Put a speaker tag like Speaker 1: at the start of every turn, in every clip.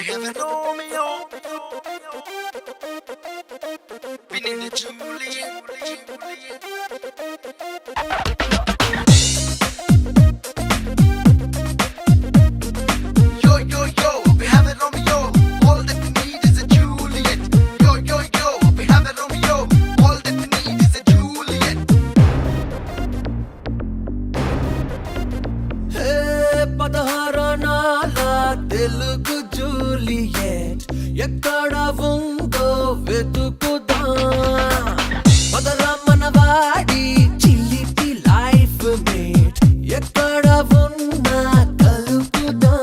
Speaker 1: We have a Romeo. We need a Juliet. Yo, yo, yo, we have a Romeo. All that we need is a Juliet. Yo, yo, yo, we have a Romeo. All that we need is a Juliet.
Speaker 2: Hey, పదహారణాల Telugu Juliet ఎక్కడ ఉందో వెతుకుదా పదరా మనవాడి చిలిపి life mate ఎక్కడ ఉన్నా కలుపుదా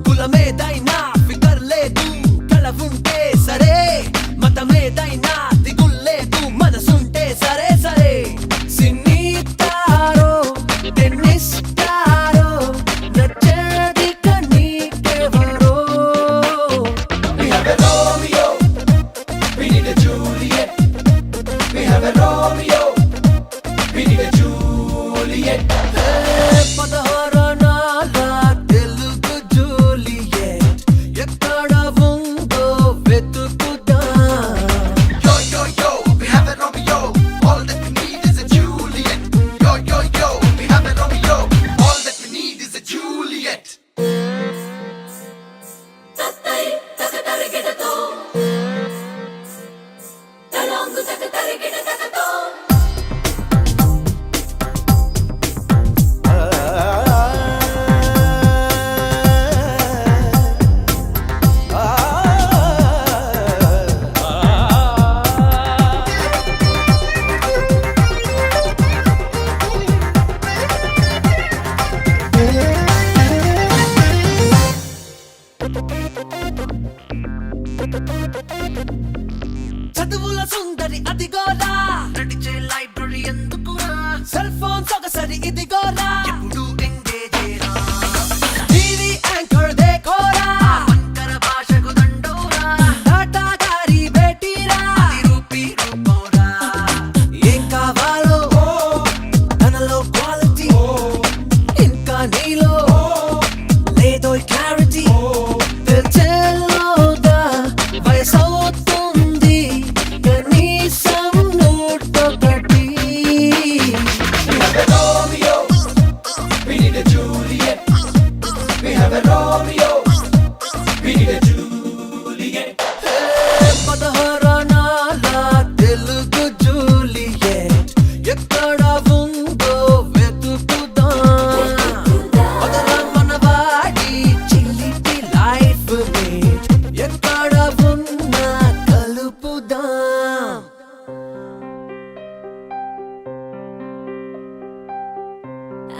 Speaker 2: కులమేదైనా ఫికర్ లేదు కళ ఉంటే సరే మతమేదైనా దిగుల్లేదు మనసుంటే సరే సరే సినీ తారో టెన్నిస్ తారో నచ్చేది కనీకెవరో
Speaker 1: We have a Romeo. We need a Juliet. We have a Romeo. We need a Juliet.
Speaker 2: పదహారణాల తెలుగు జూలియట్ ఎక్కడ ఉందో వెతుకుదా
Speaker 1: Yo, yo, yo, we have a Romeo. All that we need is a Juliet. Yo, yo, yo, we have a Romeo. All that we need is a Juliet.
Speaker 2: చదువుల సుందరి అదిగోరా నడిచే library ఎందుకురా cell phone సొగసరి ఇదిగోరా ఎప్పుడు ఎంగేజేరా TV anchor దేకోరా వంకర భాషకు దండోరా టాటా గారి బేటీరా అది రూపీ రూపోరా ఏం కావాలో తనలో క్వాలిటీ ఇంకా నీలో లేదో క్లారిటీ తెల్చేలోగా వయసవుతుంది కనీసం నూటొకటి
Speaker 1: We have a Romeo. We need a Juliet. We have a Romeo. We need a Juliet.
Speaker 2: పదహారణాల తెలుగు జూలియట్ ఎక్కడ ఉందో వెతుకుదా పదరా మనవాడి చిలిపి లైఫ్ మేట్ ఎక్కడ ఉన్నా కలుపుదా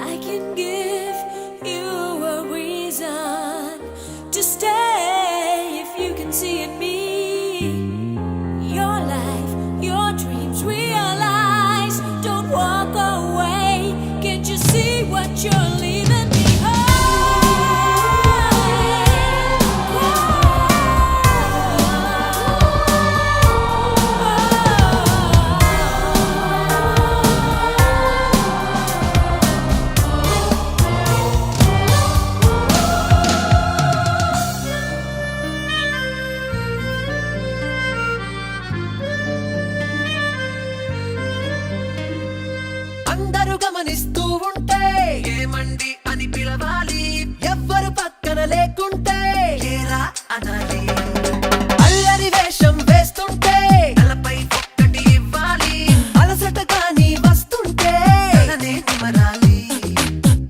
Speaker 3: I can give you a reason to stay if you can see it be your life, your dreams realize. Don't walk away. Can't you see what you're leaving
Speaker 2: అందరూ గమనిస్తూ ఉంటే ఏమండి అని పిలవాలి ఎవ్వరు పక్కన లేకుంటే ఏరా అనాలి అల్లరి వేషం వేస్తుంటే తలపై ఒక్కటి ఇవ్వాలి అలసట కానీ వస్తుంటే తలనే నిమరాలి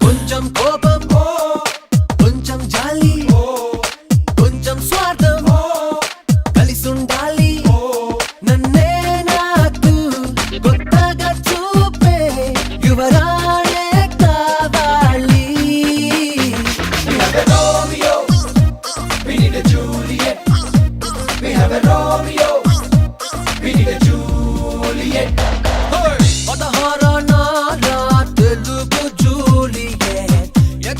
Speaker 2: కొంచెం కోపం కొంచెం జాలి కొంచెం స్వార్థం కలిసుండాలి నన్నే నాకు కొత్తగా చూపే యువరాణే కావాలి
Speaker 1: We have a Romeo. We need a Juliet. We have a Romeo. We need a Juliet.
Speaker 2: పదహారణాల తెలుగు జూలియట్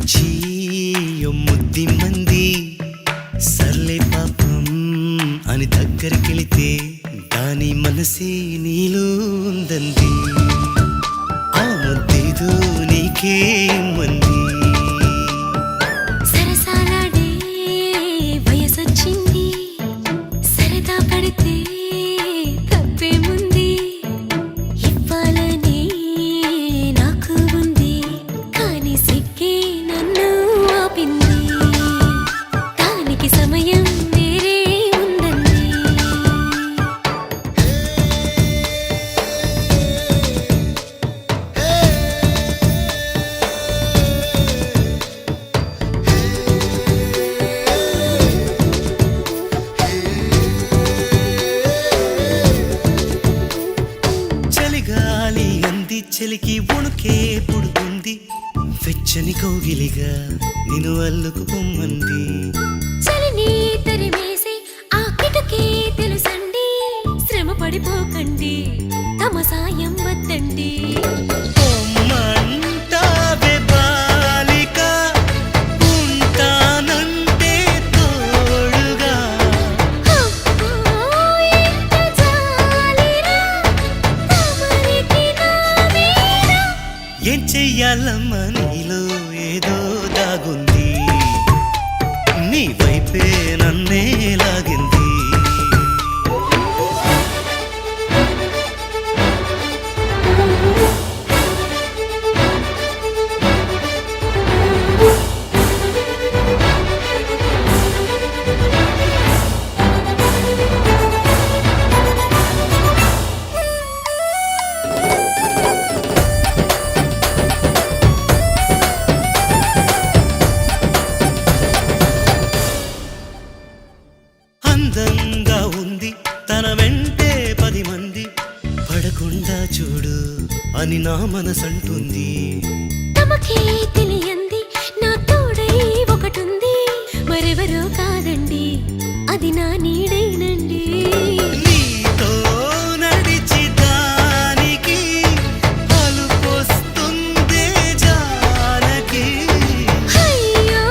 Speaker 4: వచ్చి ఓ ముద్ది మంది సర్లే పాపం అని దగ్గరికెళితే దాని మనసే నీలో ఉందంది ఆ ముద్దేదో నీకే మంది
Speaker 3: సరసాలాడే వయసొచ్చింది సరదా పడితే తప్పేముంది ఇవ్వాలని నాకు ఉంది కానీ సిగ్గే నన్ను ఆపింది దానికి సమయం వేరే ఉందండి
Speaker 4: చలిగాలి అంది చలికి వణుకే పుడుతుంది వెచ్చని కౌగిలిగా నిన్ను అల్లుకు పొమ్మంది
Speaker 3: చలిని తరిమేసి ఆ కిటకే తెలుసండి శ్రమ పడిపోకండి తమ సాయం వద్దండి
Speaker 4: పొమ్మంటావే బాలిక ఉంటానంటే తోడుగా
Speaker 3: ఎంత జాలిరా తమరికి నా మీద
Speaker 4: ఏం చెయ్యాలమ్మా నీలో ఏదో దాగుంది నీ వైపే నన్నే లాగింది అందంగా ఉంది తన వెంటే 10 మంది పడకుండా చూడు అని నా మనసంటుంది
Speaker 3: తమకే తెలియంది నా తోడై ఒకటుంది మరెవరో కాదండి అది నా నీడేనండి
Speaker 4: నీతో నడిచి దానికి అలుపొస్తుందే జానకి
Speaker 3: అయ్యో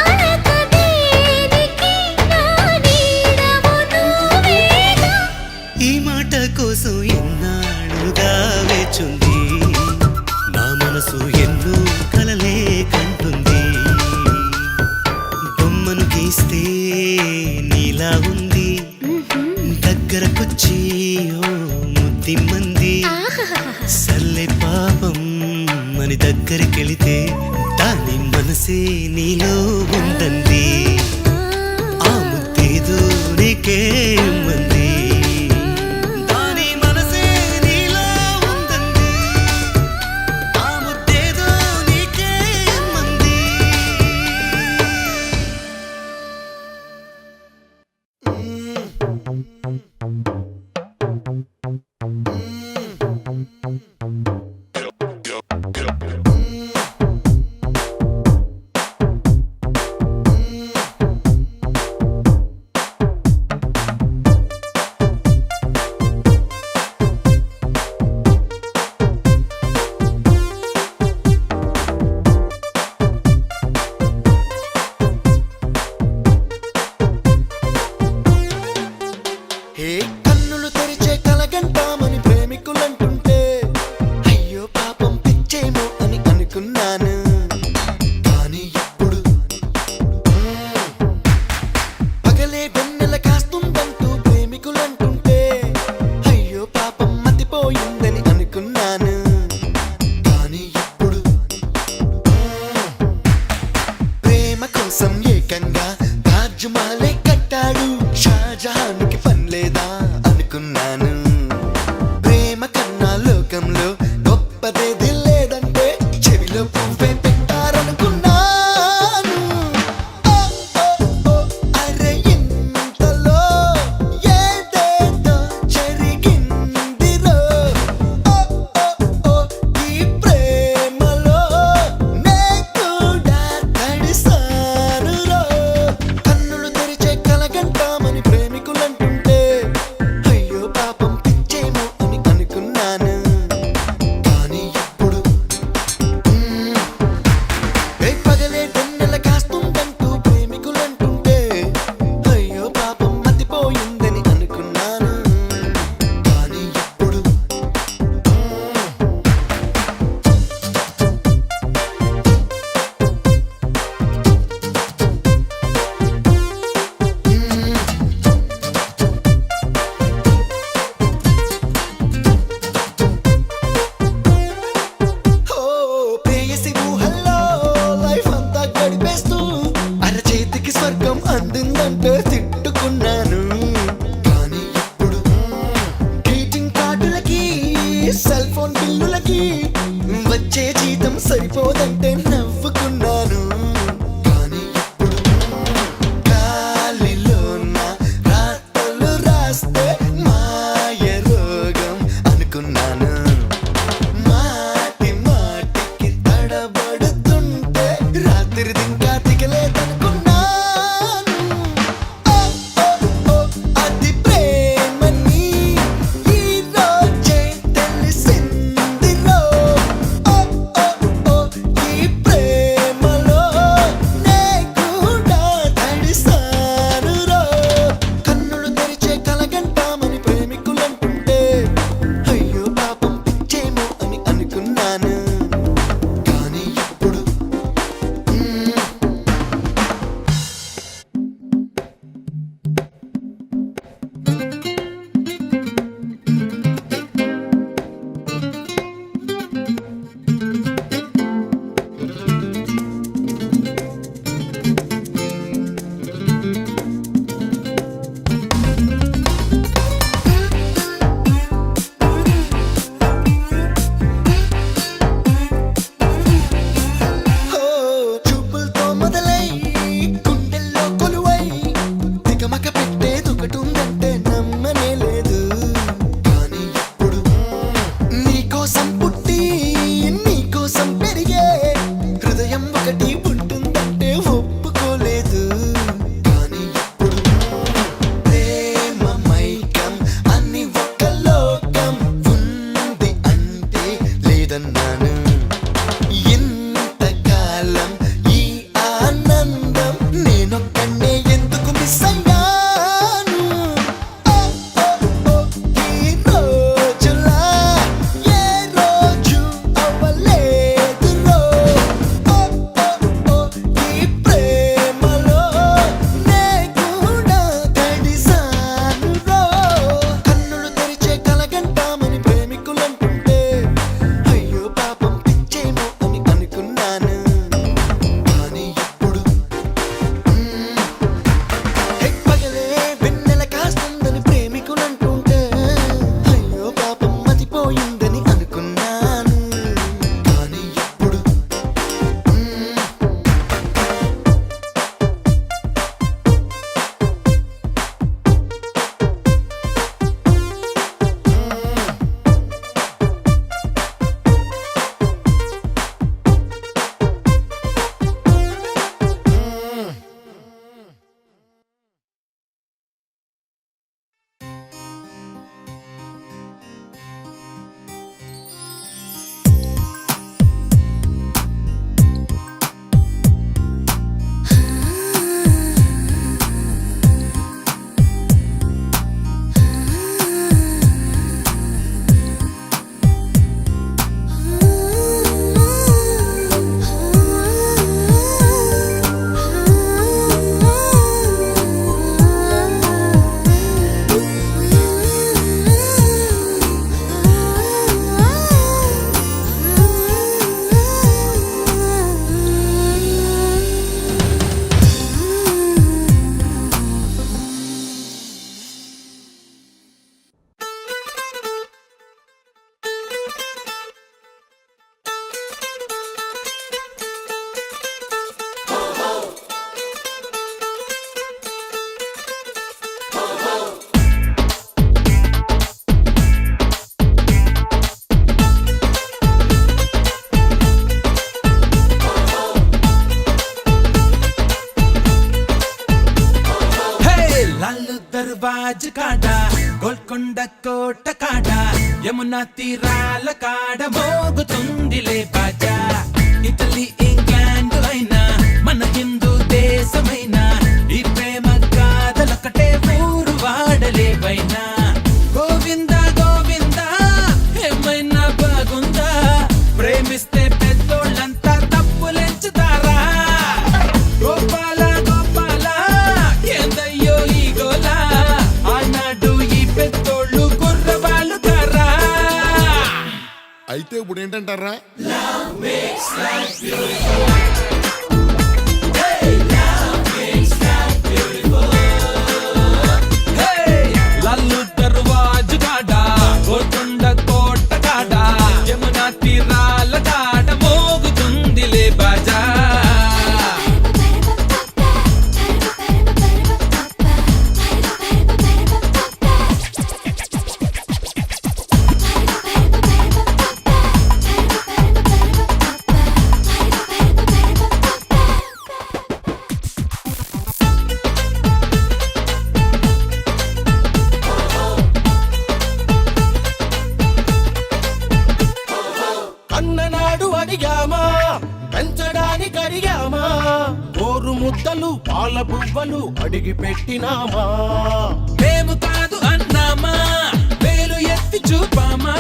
Speaker 3: అనక దేనికి నా నీడవు నువ్వేగా
Speaker 4: ఈ మాట కోసం ఎన్నాళ్ళుగా వేచుంది నా మనసు ఎన్నో కలలే కంటుంది బొమ్మను గీస్తే నీలా ఉంది దగ్గరకొచ్చి ఓ ముద్ది మంది సర్లే పాపం అని దగ్గరికెళితే దాని మనసే నీలో ఉందంది ఆ ముద్దేదో నీకే మంది దాని మనసే నీలో ఉందంది ఆ ముద్దేదో నీకే మంది
Speaker 1: హే కన్నులు తెరిచే కలగంటామని ప్రేమికులంటుంటే అయ్యో పాపం పిచ్చేమో అని అనుకున్నాను కానీ ఇప్పుడు పగలే వెన్నెల కాస్తుందంటూ ప్రేమికులంటుంటే అయ్యో పాపం మతిపోయిందని అనుకున్నాను కానీ ఇప్పుడు ప్రేమ కోసం ఏకంగా తాజ్మహలే కట్టాడు షాజహాన్కి పనిలేదా అనుకున్నాను ప్రేమ కన్నా లోకంలో గొప్పదేది లేదంటే చెవిలో పువ్వే పెట్టారనుకున్నాను ఓ, ఓ, ఓ, అరే ఇంతలో ఏదేదో జరిగిందిరో ఓ, ఓ, ఓ, ఈ ప్రేమలో నే కూడా తడిసానురో కుదిరిదింకా దిగలేదనుకున్నాను. ఓ ఓ ఓ అది ప్రేమని ఈ రోజే తెలిసిందిరో. ఓ ఓ ఓ ఈ ప్రేమలో నే కూడా తడిసానురో. కన్నులు తెరిచే కలగంటామని ప్రేమికులంటుంటే అయ్యో పాపం పిచ్చేమో అని అనుకున్నాను. కానీ ఇప్పుడు చూపులతో మొదలై గుండెల్లో కొలువై దిగమక పెట్టేదొకటుందంటే నమ్మనే లేదు. కానీ ఇప్పుడు నీకోసం పుట్టి నీకోసం పెరిగే హృదయం ఒకటి ఉంటుందంటే ఒప్పుకోలేదు. కానీ ఇప్పుడు ప్రేమ మైకం అన్ని ఒక్క లోకం ఉంది అంటే లేదన్నాను. ఇంతకాలం ఈ ఆనందం నేనొక్కనే ఎందుకు మిస్ అయ్యాను. ఓ ఓ ఓ ఈ రోజులా ఏ రోజు అవ్వలేదురో. ఓ ఓ ఓ ఈ ప్రేమలో నే కూడా తడిసానురో. కన్నులు తెరిచే కలగంటామని ప్రేమికులంటుంటే అయ్యో పాపం పిచ్చేమో అని అనుకున్నాను. కానీ ఇప్పుడు పగలే వెన్నెల కాస్తుందని ప్రేమికులంటుంటే అయ్యో పాపం మతిపోయిందని అనుకున్నాను. కానీ ఇప్పుడు
Speaker 5: लाल दरवाज काड़ा गोलकोंड कोट काड़ा यमुना तीराल काड़ మోగుతుందిలే బాజా. ఇటలీ ఇంగ్లాండ్ అయినా మన హిందూ దేశమైనా ఈ ప్రేమ గాథలొకటే ఊరు వాడలేవైనా. గోవింద గోవింద ఏమైనా బాగుందా ప్రేమిస్తే పెద్దోళ్ళంతా తప్పులెంచుతారా. గోపాల గోపాల ఏందయ్యో ఈ గోలా ఆనాడు ఈ పెద్దోళ్ళు కుర్రవాళ్ళు కారా.
Speaker 6: అయితే ఇప్పుడు ఏంటంటారా?
Speaker 5: Love makes
Speaker 6: ముద్దలు పాల బువ్వలు అడిగి పెట్టినామా
Speaker 5: మేము కాదు అన్నామా వేలు ఎత్తి చూపామా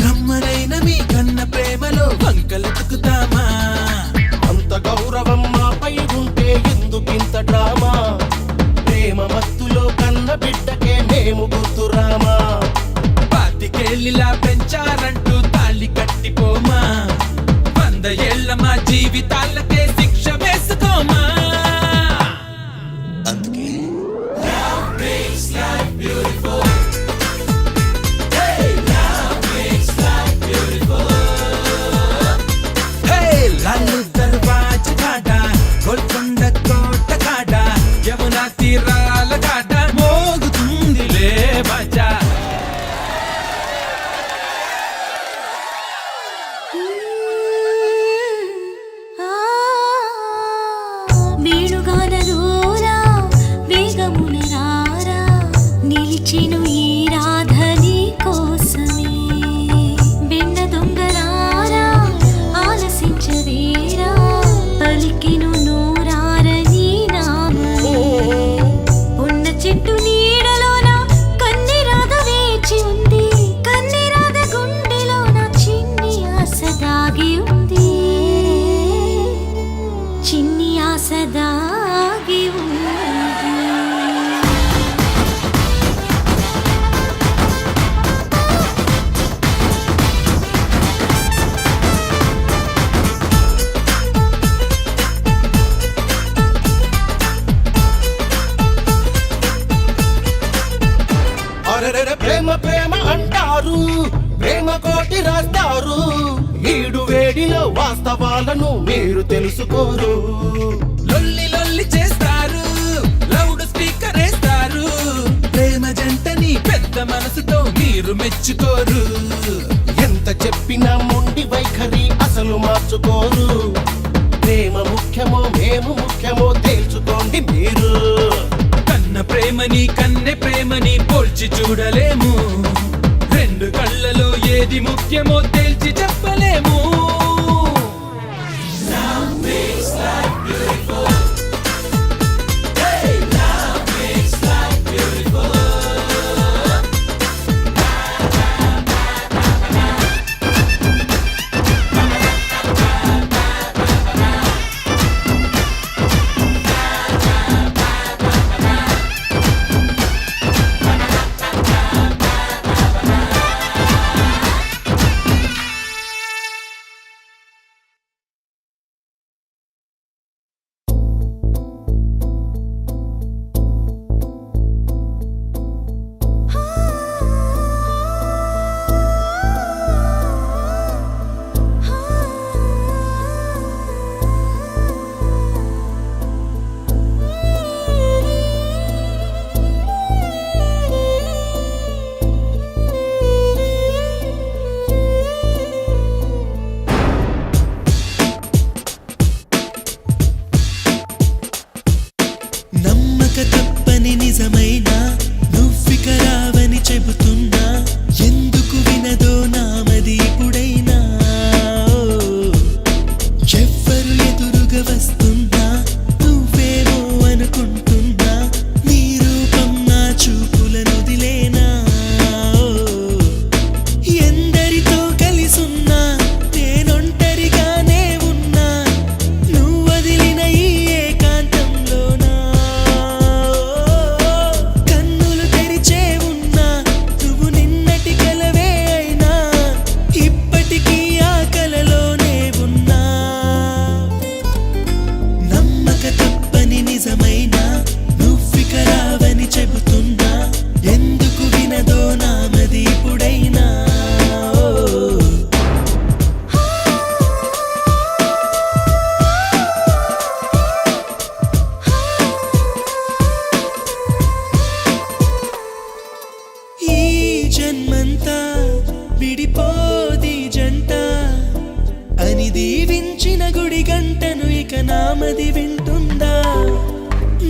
Speaker 5: కమ్మనైన మీ కన్న ప్రేమలో వంకలెతుకుతామా
Speaker 6: అంత గౌరవం మాపై ఉంటే ఎందుకింత డ్రామా ప్రేమ మత్తులో కన్న బిడ్డకే మేము గుర్తురామా
Speaker 5: పాతికేళ్ళిలా పెంచారంటూ తాళి కట్టిపోమా 100 ఏళ్ల మా జీవితాలకే శిక్ష వేసుకోమా
Speaker 4: అందుకే
Speaker 5: హే లాలు దర్వాజ కాడ గోల్కొండ కోట కాడ యమునా తీరాల కాడ మోగుతుందిలే బాజా
Speaker 3: వేణుగానలోరా వేగమున రారా నిలిచెను ఈ రాధని కోసమే వెన్న దొంగలారా ఆలసించవేరా పలికెను నోరారని నామమే ఉన్న చెట్టు నీడలోన కన్ని రాధ వేచి ఉంది కన్ని రాధ గుండెలోన చిన్ని ఆశ దాగి ఉంది చిన్ని ఆశ దాగి ఉంది
Speaker 6: అరెరెరె ప్రేమ ప్రేమ అంటారు ప్రేమ కోటి రాస్తారు ఈడు వేడిలో వాస్తవాలను మీరు తెలుసుకోరు
Speaker 5: లొల్లి లొల్లి చేస్తారు లౌడ్ స్పీకర్ వేస్తారు ప్రేమ జంటని పెద్ద మనసుతో మీరు మెచ్చుకోరు
Speaker 6: ఎంత చెప్పినా మొండి వైఖరి అసలు మార్చుకోరు ప్రేమ ముఖ్యమో మేము ముఖ్యమో తేల్చుకోండి మీరు
Speaker 5: కన్న ప్రేమని కన్నె ప్రేమని పోల్చి చూడలేము రెండు కళ్ళలో ఏది ముఖ్యమో తేల్చి చెప్పలేము
Speaker 4: నమ్మక తప్పని నిజమైన నువ్విక రావని చెబుతున్నా ఎందుకు వినదో నామది ఇప్పుడైనా ఎవ్వరు ఎదురుగా వస్తున్నా నువ్వేమో అనుకుంటున్నా నీ రూపం నా చూపులను దిలేనా ఎందరితో కలిసున్నా నేనొంటరిగానే ఉన్నా నువ్వు వదిలిన ఈ ఏకాంతంలోనా కన్నులు తెరిచే ఉన్నా నువ్వు నిన్నటి కలవే అయినా ఇప్పటికీ ఆ కలలోనే ఉన్నా నమ్మక తప్పని నిజమైన నువ్విక రావని చెబుతున్నా ఎందుకు వినదో నామది ఇప్పుడైనా ఈ జన్మంతా విడిపోది జంట అని దీవించిన గుడి గంటను ఇక నామది వింటుందా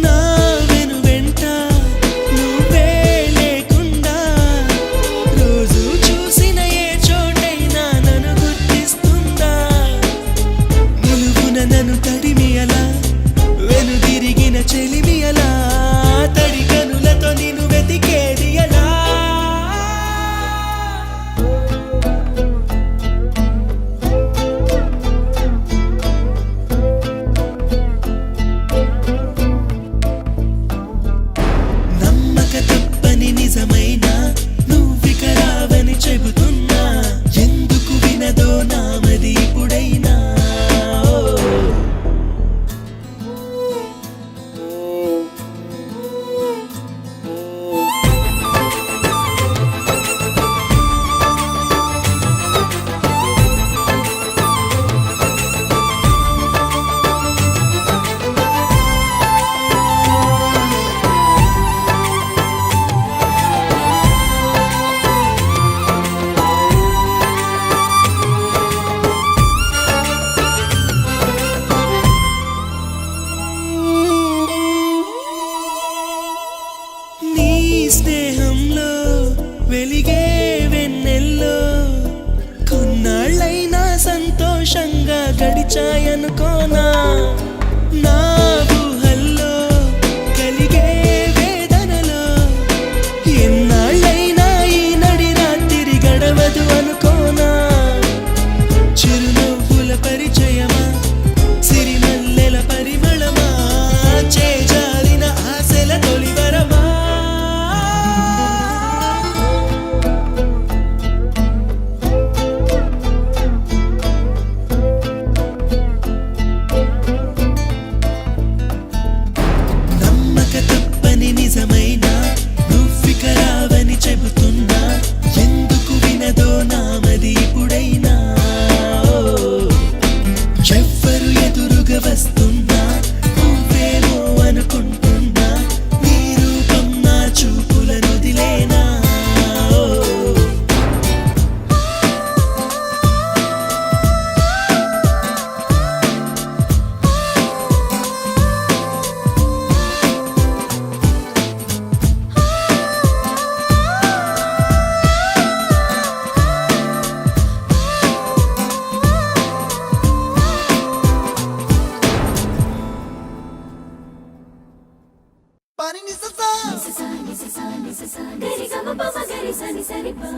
Speaker 4: నా వెను వెంట నువ్వే లేకుండా రోజు చూసిన ఏ చోటైనా నన్ను గుర్తిస్తుందా నిలువున నన్ను తడిమి అలా వెనుది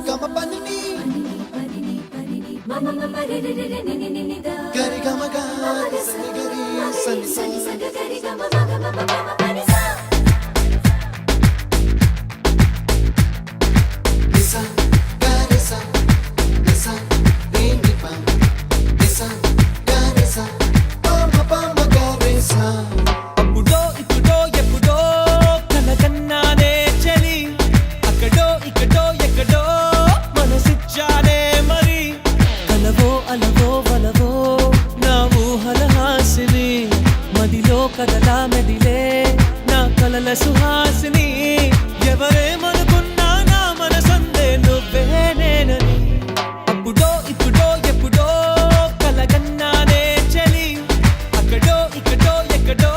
Speaker 1: గమ పనిని గరి గమ గారి సని గరి సని సా నిసా గరి సా నిసా ని ని పా నిసా గరి సా పమ గరి సా
Speaker 2: అప్పుడో ఇప్పుడో ఎప్పుడో కలకన్నానే చలి అక్కడో ఇక్కడో ఎక్కడో మనసిచ్చానే మరి కలవో అలవో వలవో నా ఊహల హాసిని మదిలో కదలా మెదిలే నా కలల సుహాసిని ఎవరేమనుకున్నా నా మనసందే నువ్వే నేనని అప్పుడో ఇప్పుడో ఎప్పుడో కలకన్నానే చలి అక్కడో ఇక్కడో ఎక్కడో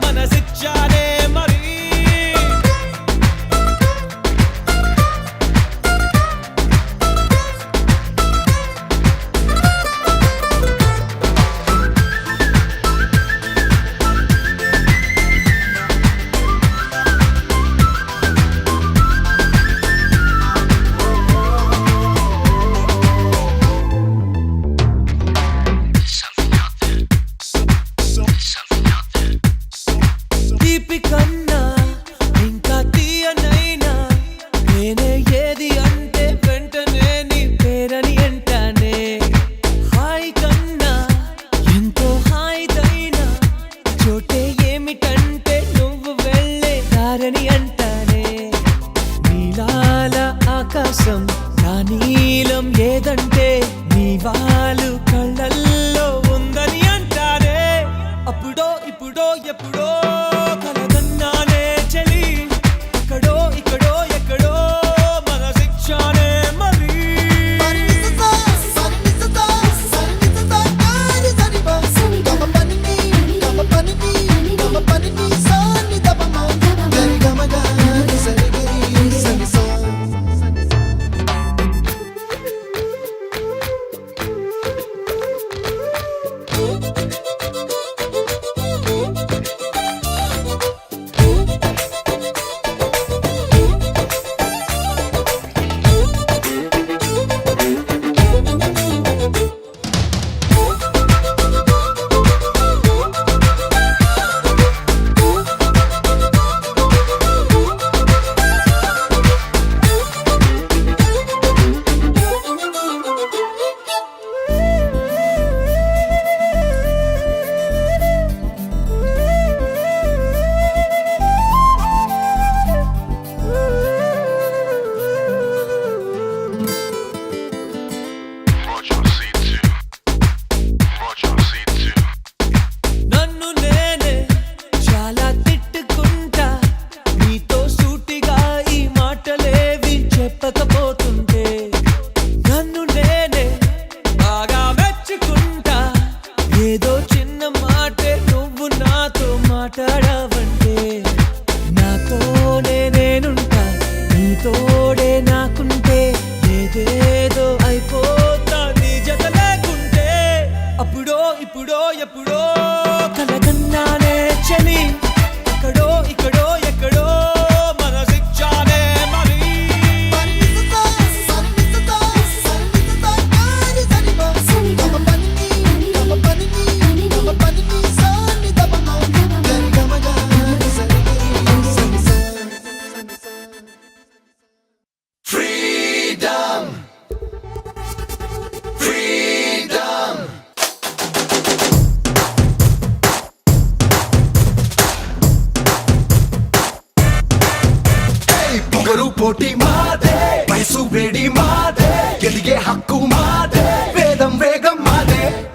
Speaker 2: మనసిచ్చానే మరి తీపి కన్నా ఇంకా తీయనైనా నేనే ఏది అంటే వెంటనే నీ పేరని అంటానే హాయ్ కన్నా ఎంతో హాయిదైనా చోటే ఏమిటంటే నువ్వు వెళ్ళే దారని అంటానే నీలాల ఆకాశం నా నీలం ఏదంటే నీ వాళ్ళు కళ్ళల్లో ఉందని అంటారే అప్పుడో ఇప్పుడో ఎప్పుడో కలగన్నానే చలి అక్కడో ఇక్కడో ఎక్కడో మనసిచ్చానే మరి నన్ను నేనే చాలా తిట్టుకుంటా నీతో సూటిగా ఈ మాటలేవి చెప్పకపోతుంటే నన్ను నేనే బాగా మెచ్చుకుంటా ఏదో చిన్న మాటే నువ్వు నాతో మాట్లాడవంటే నాతోనే నేనుంటా నీతోడే నాకుంటే ఏదేదో అయిపోతా నీ జత లేకుంటే అప్పుడో ఇప్పుడో ఎప్పుడో కలగన్నానే చలి అక్కడో ఇక్కడో ఎక్కడో మనసిచ్చానే మరి
Speaker 1: Freedom! Freedom! పొగరు పోటీ